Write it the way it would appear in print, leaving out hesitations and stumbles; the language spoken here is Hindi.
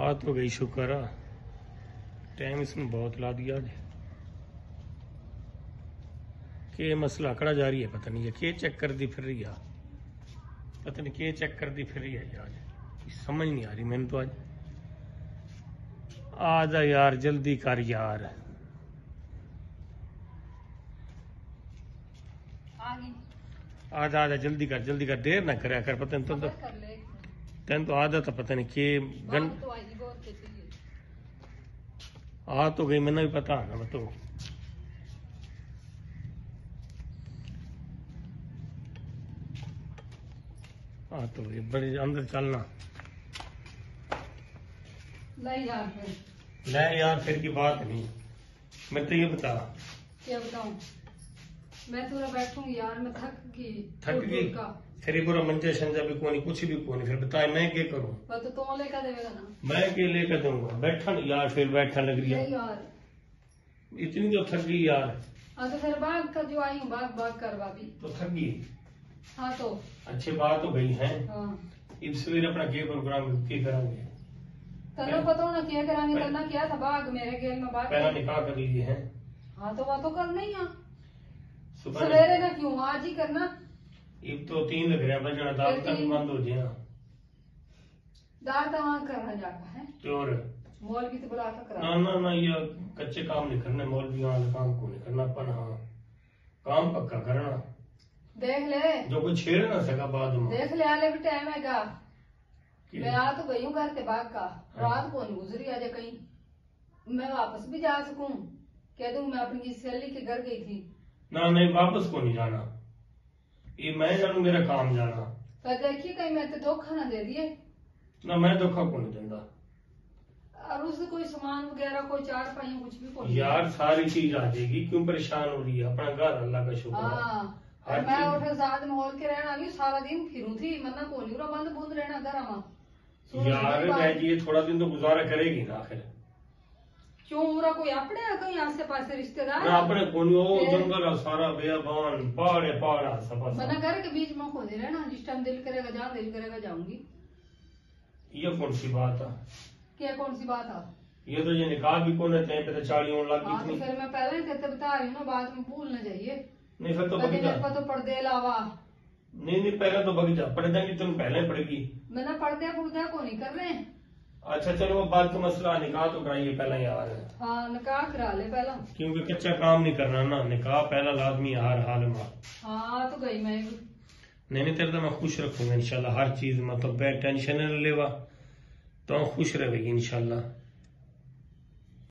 आ तो गई शुक्र है। टाइम इसने बहुत ला दिया आज। के मसला कड़ा जा रही है, पता नहीं है के चेक कर दी फिर रही है, पता नहीं के चेक कर दी फिर रही है आज, समझ नहीं आ रही मैंने तो। आज आ जा यार, जल्दी कर यार। आजा आजा जल्दी कर देर ना करे कर। पता नहीं तो तेन तो आदत है, पता नहीं के गन आ तो गई, मैंने भी पता है ना। तो हाँ तो ये बड़े अंदर चलना। ले यार फिर की बात नहीं, मैं तो ये बता क्या बताऊं, मैं थोड़ा बैठूंगी यार, मैं थक गई फिर पूरा मंजा शंजा भी कोनी, कुछ भी कोनी, फिर बताए मैं क्या करूं। तो लेकर देगा ना, मैं क्या लेकर दूंगा। बैठा नहीं यार, फिर बैठा लग रही है यार, इतनी तो थक गई यार। हाँ तो फिर बाग का जो आई हूँ बाग करवा भी तो थक गई। हाँ तो अच्छी बात हो गई है। हाँ इब सवेरे अपना के प्रोग्राम के करेंगे, तनो पता हो ना क्या करांगे, करना क्या था बाग मेरे गेल में बाग पहला निकाह कर लीजिए है। हाँ तो वह तो करना ही है, सुबह सवेरे का क्यों, आज ही करना। इब तो 3 लग रहा बजना, दाल तक बंद हो जाए दाल तो वहाँ करना जाता है, और मॉल भी तो बुला कर करा। ना ये कच्चे काम नहीं करने, मॉल भी वाला काम को नहीं करना अपन। हाँ काम पक्का करना, देख ले जो कोई छेड़ ना सका बाद में। देख ले आले भी टाइम है। मैं आ तो गई हूँ घर के बाग का, रात को नहीं गुजरी आज कहीं, मैं वापस भी जा सकूं, कह दूं मैं अपनी सहेली के घर गई थी। ना नहीं वापस को नहीं जाना, ये मैं जानू मेरा काम जाना। तो देखिए कहीं मैं तो धोखा ना दे दिए ना, मैं धोखा को नहीं देता। और उससे कोई सामान वगैरह कोई चार पाइयों कुछ भी कोई यार सारी चीज आ जाएगी, क्यों परेशान हो रही है। अपना घर अल्लाह का शुक्र है। हाँ मैं उठे साथ माहौल के रहना भी सारा दिन फिरू थी, मना को नहीं बंद बूंद रहना घर यार ये थोड़ा दिन तो गुजारा करेगी ना आखिर। क्यों उरा कोई अपने कहीं आस पास रिश्तेदार अपने जंगल सारा बेबान पहाड़ मना घर के बीच में खोदे रहना, जिस टाइम दिल करेगा जहाँ दिल करेगा जाऊंगी। ये कौन सी बात है, क्या कौन सी बात है, ये तो ये निकाह भी कौन है पे 40 लाख हाँ, तो फिर मैं पहले ही कहते बता रही हूँ ना, बाद में भूल न जाइए। नहीं फिर तो तो पर्दे अलावा नहीं पहले तो बग जा, पर्दा की तुम पहले पड़ेगी। मैंने पर्दे पुर्दे को नहीं कर रहे। अच्छा चलो वो बात का मसला, निकाह तो कराइए पहले यार। हाँ निकाह करा ले पहला, क्योंकि कच्चा काम नहीं करना ना, निकाह पहला लाजमी है हर हाल में। हाँ तो गई मैं नहीं तेरे तो मैं खुश रखूंगा इंशाल्लाह, हर चीज मतलब टेंशन न लेवा तो खुश रहेगी इंशाल्लाह।